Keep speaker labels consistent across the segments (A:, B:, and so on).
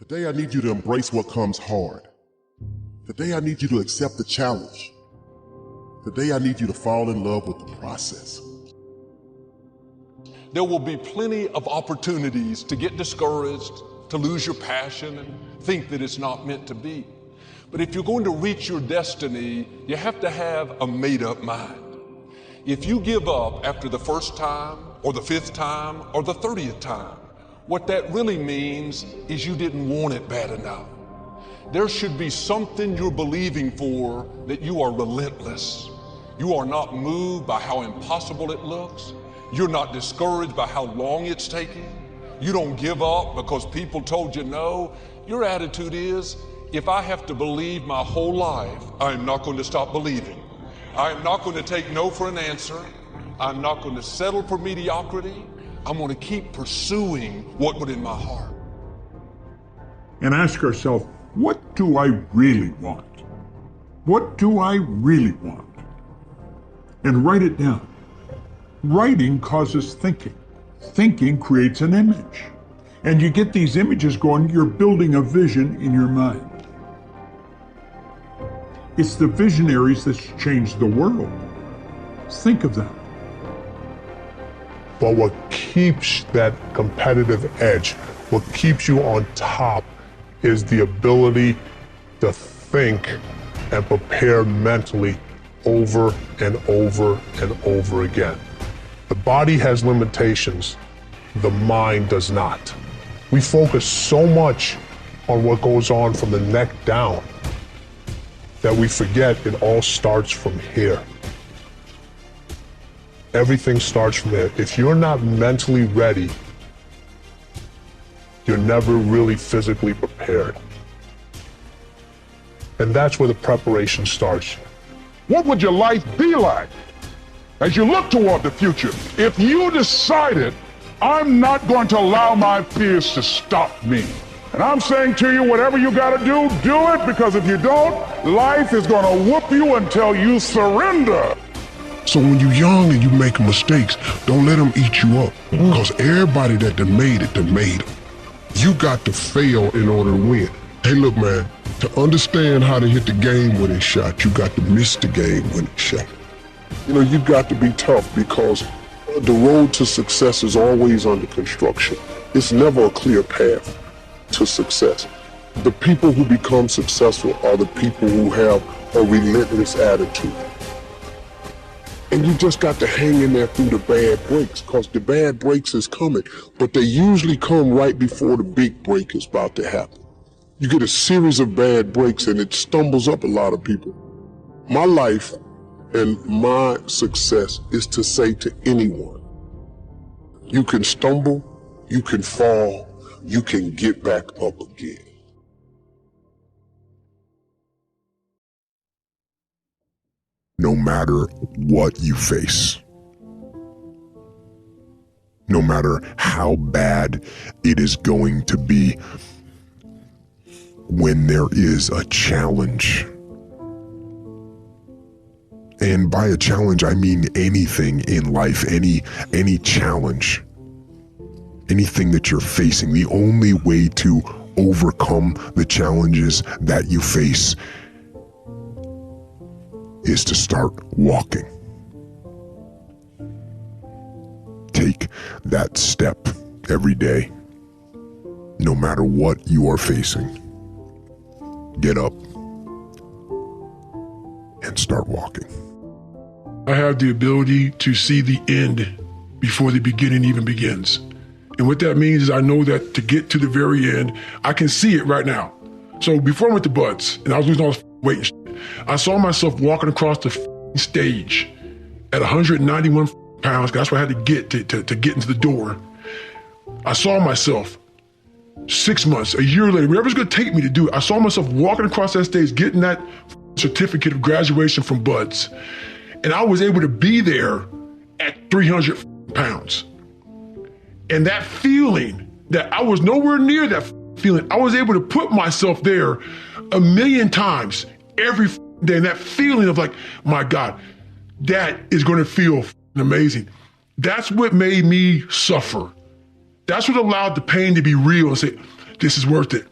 A: Today I need you to embrace what comes hard. Today I need you to accept the challenge. Today I need you to fall in love with the process.
B: There will be plenty of opportunities to get discouraged, to lose your passion and think that it's not meant to be. But if you're going to reach your destiny, you have to have a made-up mind. If you give up after the first time, or the 5th time, or the 30th time, what that really means is you didn't want it bad enough. There should be something you're believing for that you are relentless. You are not moved by how impossible it looks. You're not discouraged by how long it's taking. You don't give up because people told you no. Your attitude is, if I have to believe my whole life, I'm not going to stop believing. I'm not going to take no for an answer. I'm not going to settle for mediocrity. I'm going to keep pursuing what was in my heart.
C: And ask ourselves, what do I really want? What do I really want? And write it down. Writing causes thinking. Thinking creates an image. And you get these images going, you're building a vision in your mind. It's the visionaries that's changed the world. Think of them.
D: But what keeps that competitive edge, what keeps you on top, is the ability to think and prepare mentally over and over and over again. The body has limitations, the mind does not. We focus so much on what goes on from the neck down that we forget it all starts from here. Everything starts from there. If you're not mentally ready, you're never really physically prepared. And that's where the preparation starts.
E: What would your life be like as you look toward the future if you decided, I'm not going to allow my fears to stop me? And I'm saying to you, whatever you gotta do it, because if you don't, life is gonna whoop you until you surrender.
A: So when you're young and you make mistakes, don't let them eat you up. Because everybody that done made it. You got to fail in order to win. Hey, look, man, to understand how to hit the game-winning shot, you got to miss the game-winning shot. You know, you got to be tough because the road to success is always under construction. It's never a clear path to success. The people who become successful are the people who have a relentless attitude. And you just got to hang in there through the bad breaks, because the bad breaks is coming, but they usually come right before the big break is about to happen. You get a series of bad breaks and it stumbles up a lot of people. My life and my success is to say to anyone, you can stumble, you can fall, you can get back up again. No matter what you face, no matter how bad it is going to be, when there is a challenge, and by a challenge I mean anything in life, any challenge, anything that you're facing, the only way to overcome the challenges that you face is to start walking. Take that step every day, no matter what you are facing. Get up and start walking.
F: I have the ability to see the end before the beginning even begins. And what that means is I know that to get to the very end, I can see it right now. So before I went to Buds and I was losing all this weight and shit, I saw myself walking across the stage at 191 pounds. That's what I had to get to get into the door. I saw myself 6 months, a year later, whatever it's going to take me to do it. I saw myself walking across that stage, getting that certificate of graduation from Buds. And I was able to be there at 300 pounds. And that feeling that I was nowhere near that feeling, I was able to put myself there 1,000,000 times every day. And that feeling of like, my God, that is going to feel amazing. That's what made me suffer. That's what allowed the pain to be real and say, this is worth it.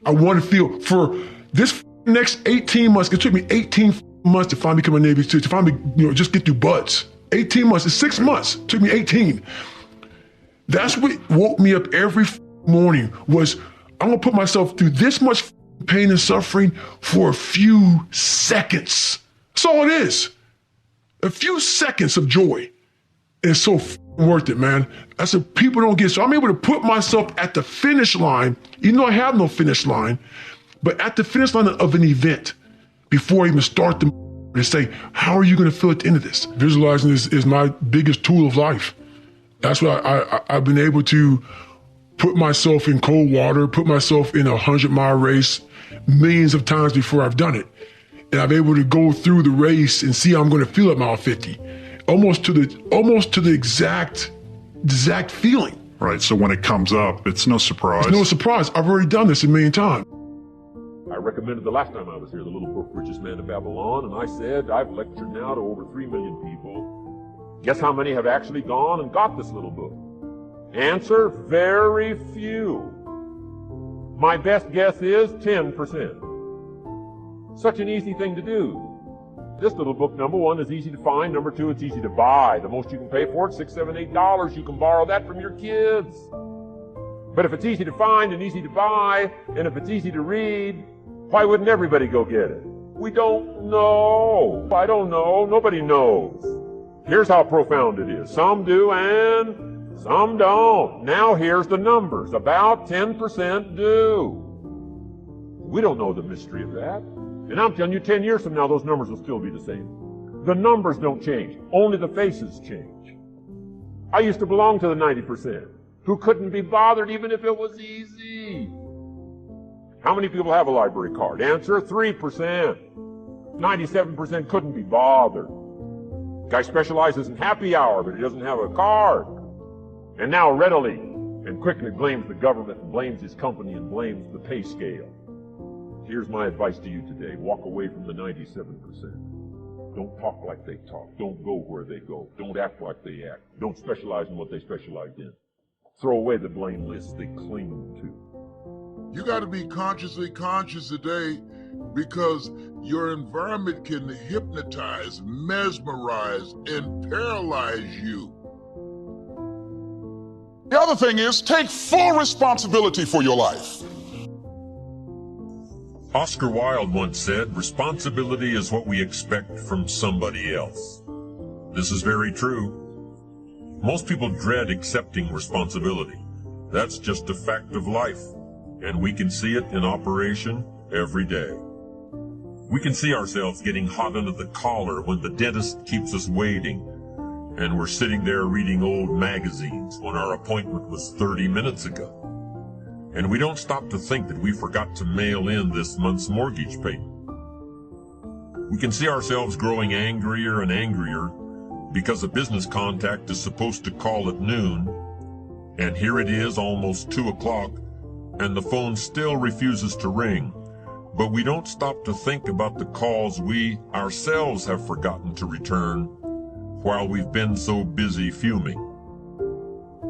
F: I want to feel for this next 18 months. It took me 18 months to finally become a Navy SEAL, to finally, just get through buds. 18 months, it's 6 months. It took me 18. That's what woke me up every morning was, I'm gonna put myself through this much pain and suffering for a few seconds. That's all it is. A few seconds of joy. And it's so worth it, man. That's what people don't get. So I'm able to put myself at the finish line, even though I have no finish line, but at the finish line of an event before I even start the and say, how are you going to feel at the end of this? Visualizing is my biggest tool of life. That's what I've been able to put myself in cold water, put myself in a 100-mile race millions of times before I've done it. And I'm able to go through the race and see how I'm going to feel at mile 50, almost to the exact feeling.
C: Right. So when it comes up, it's no surprise.
F: It's no surprise. I've already done this a million times.
G: I recommended the last time I was here, the little book, Richest Man in Babylon, and I said, I've lectured now to over 3 million people. Guess how many have actually gone and got this little book? Answer, very few. My best guess is 10%. Such an easy thing to do. This little book, number one, is easy to find. Number two, it's easy to buy. The most you can pay for it, $6, $7, $8. You can borrow that from your kids. But if it's easy to find and easy to buy, and if it's easy to read, why wouldn't everybody go get it? We don't know. I don't know. Nobody knows. Here's how profound it is. Some do and some don't. Now here's the numbers. About 10% do. We don't know the mystery of that. And I'm telling you, 10 years from now, those numbers will still be the same. The numbers don't change. Only the faces change. I used to belong to the 90% who couldn't be bothered even if it was easy. How many people have a library card? Answer, 3%. 97% couldn't be bothered. Guy specializes in happy hour, but he doesn't have a card. And now readily and quickly blames the government and blames his company and blames the pay scale. Here's my advice to you today. Walk away from the 97%. Don't talk like they talk. Don't go where they go. Don't act like they act. Don't specialize in what they specialize in. Throw away the blame lists they cling to.
A: You got to be consciously conscious today because your environment can hypnotize, mesmerize, and paralyze you.
E: The other thing is, take full responsibility for your life.
G: Oscar Wilde once said, responsibility is what we expect from somebody else. This is very true. Most people dread accepting responsibility. That's just a fact of life, and we can see it in operation every day. We can see ourselves getting hot under the collar when the dentist keeps us waiting, and we're sitting there reading old magazines when our appointment was 30 minutes ago. And we don't stop to think that we forgot to mail in this month's mortgage payment. We can see ourselves growing angrier and angrier because a business contact is supposed to call at noon, and here it is almost 2 o'clock, and the phone still refuses to ring. But we don't stop to think about the calls we ourselves have forgotten to return while we've been so busy fuming.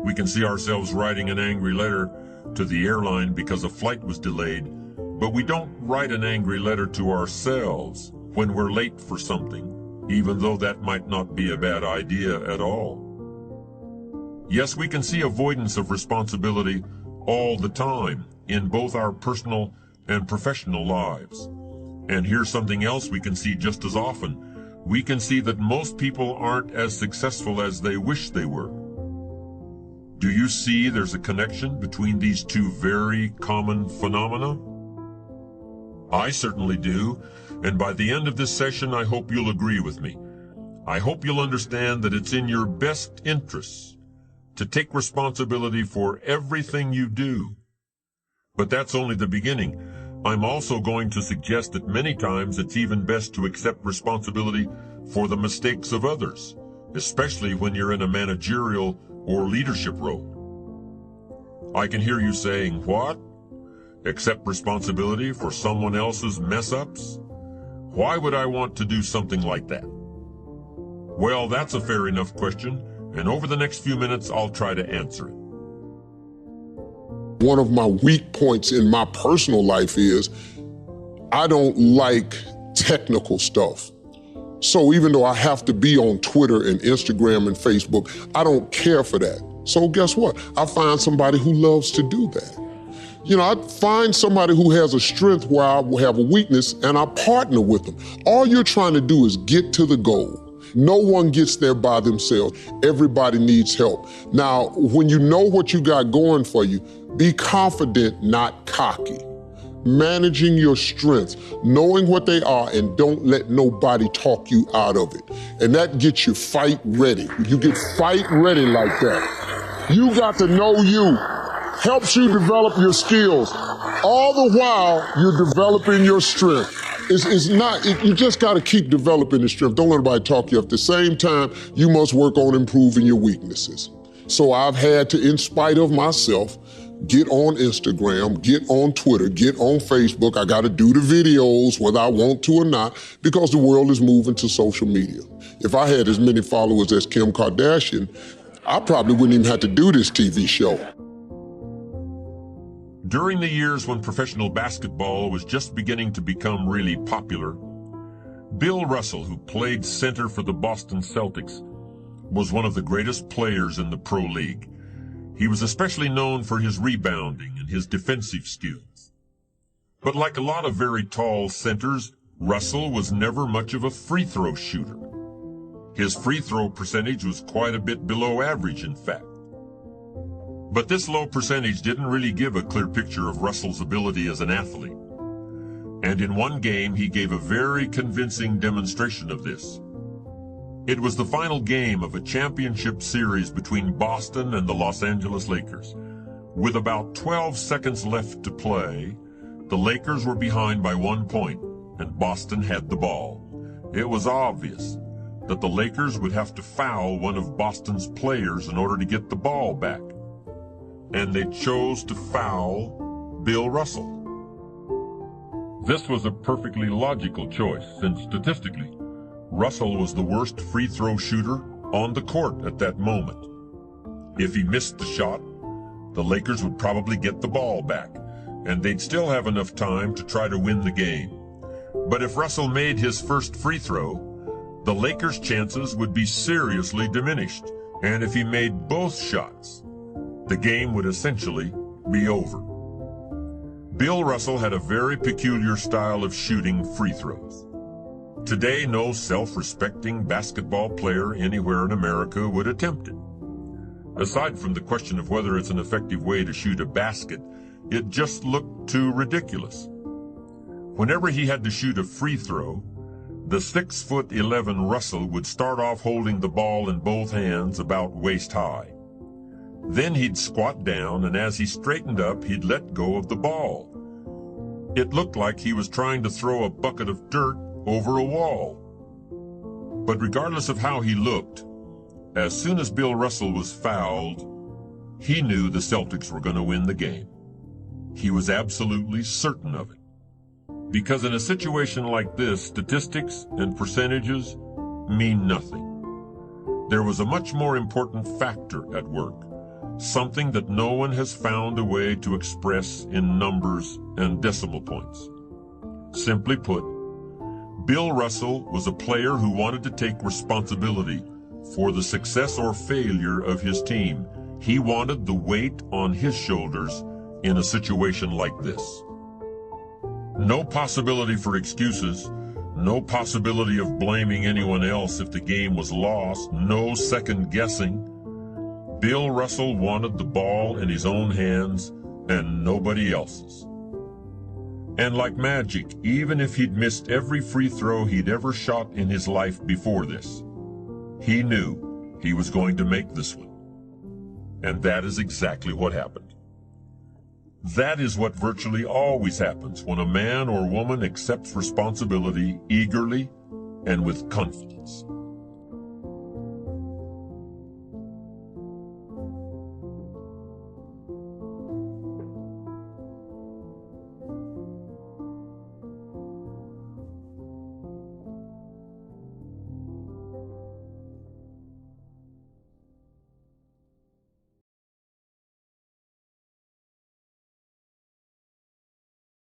G: We can see ourselves writing an angry letter to the airline because a flight was delayed, but we don't write an angry letter to ourselves when we're late for something, even though that might not be a bad idea at all. Yes, we can see avoidance of responsibility all the time in both our personal and professional lives. And here's something else we can see just as often. We can see that most people aren't as successful as they wish they were. Do you see there's a connection between these two very common phenomena? I certainly do, and by the end of this session, I hope you'll agree with me. I hope you'll understand that it's in your best interests to take responsibility for everything you do. But that's only the beginning. I'm also going to suggest that many times it's even best to accept responsibility for the mistakes of others, especially when you're in a managerial or leadership role. I can hear you saying, what? Accept responsibility for someone else's mess-ups? Why would I want to do something like that? Well, that's a fair enough question, and over the next few minutes I'll try to answer it.
A: One of my weak points in my personal life is I don't like technical stuff. So even though I have to be on Twitter and Instagram and Facebook, I don't care for that. So guess what? I find somebody who loves to do that. You know, I find somebody who has a strength where I have a weakness and I partner with them. All you're trying to do is get to the goal. No one gets there by themselves. Everybody needs help. Now, when you know what you got going for you, be confident, not cocky. Managing your strengths, knowing what they are, and don't let nobody talk you out of it. And that gets you fight ready. You get fight ready like that. You got to know you. Helps you develop your skills. All the while, you're developing your strength. You just got to keep developing the strength. Don't let anybody talk you up. At the same time, you must work on improving your weaknesses. So I've had to, in spite of myself, get on Instagram, get on Twitter, get on Facebook. I got to do the videos whether I want to or not because the world is moving to social media. If I had as many followers as Kim Kardashian, I probably wouldn't even have to do this TV show.
G: During the years when professional basketball was just beginning to become really popular, Bill Russell, who played center for the Boston Celtics, was one of the greatest players in the pro league. He was especially known for his rebounding and his defensive skills. But like a lot of very tall centers, Russell was never much of a free throw shooter. His free throw percentage was quite a bit below average, in fact. But this low percentage didn't really give a clear picture of Russell's ability as an athlete. And in one game, he gave a very convincing demonstration of this. It was the final game of a championship series between Boston and the Los Angeles Lakers. With about 12 seconds left to play, the Lakers were behind by 1 point, and Boston had the ball. It was obvious that the Lakers would have to foul one of Boston's players in order to get the ball back. And they chose to foul Bill Russell. This was a perfectly logical choice, since statistically, Russell was the worst free throw shooter on the court at that moment. If he missed the shot, the Lakers would probably get the ball back, and they'd still have enough time to try to win the game. But if Russell made his first free throw, the Lakers' chances would be seriously diminished, and if he made both shots, the game would essentially be over. Bill Russell had a very peculiar style of shooting free throws. Today, no self-respecting basketball player anywhere in America would attempt it. Aside from the question of whether it's an effective way to shoot a basket, it just looked too ridiculous. Whenever he had to shoot a free throw, the 6'11" Russell would start off holding the ball in both hands about waist high. Then he'd squat down, and as he straightened up, he'd let go of the ball. It looked like he was trying to throw a bucket of dirt over a wall. But regardless of how he looked, as soon as Bill Russell was fouled, he knew the Celtics were going to win the game. He was absolutely certain of it. Because in a situation like this, statistics and percentages mean nothing. There was a much more important factor at work. Something that no one has found a way to express in numbers and decimal points. Simply put, Bill Russell was a player who wanted to take responsibility for the success or failure of his team. He wanted the weight on his shoulders in a situation like this. No possibility for excuses, no possibility of blaming anyone else if the game was lost, no second guessing. Bill Russell wanted the ball in his own hands and nobody else's. And like magic, even if he'd missed every free throw he'd ever shot in his life before this, he knew he was going to make this one. And that is exactly what happened. That is what virtually always happens when a man or woman accepts responsibility eagerly and with confidence.